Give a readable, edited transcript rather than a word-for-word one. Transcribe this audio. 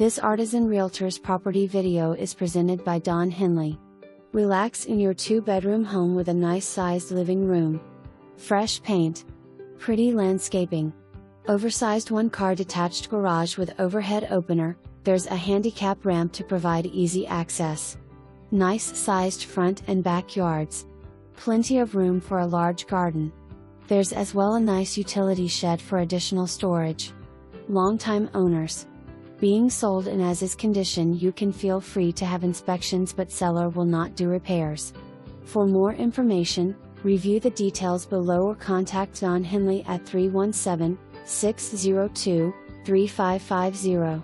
This Artisan Realtors property video is presented by Don Henley. Relax in your 2-bedroom home with a nice sized living room. Fresh paint. Pretty landscaping. Oversized 1-car detached garage with overhead opener. There's a handicap ramp to provide easy access. Nice sized front and backyards. Plenty of room for a large garden. There's as well a nice utility shed for additional storage. Long-time owners. Being sold in as-is condition, you can feel free to have inspections, but seller will not do repairs. For more information, review the details below or contact Don Henley at 317-602-3550.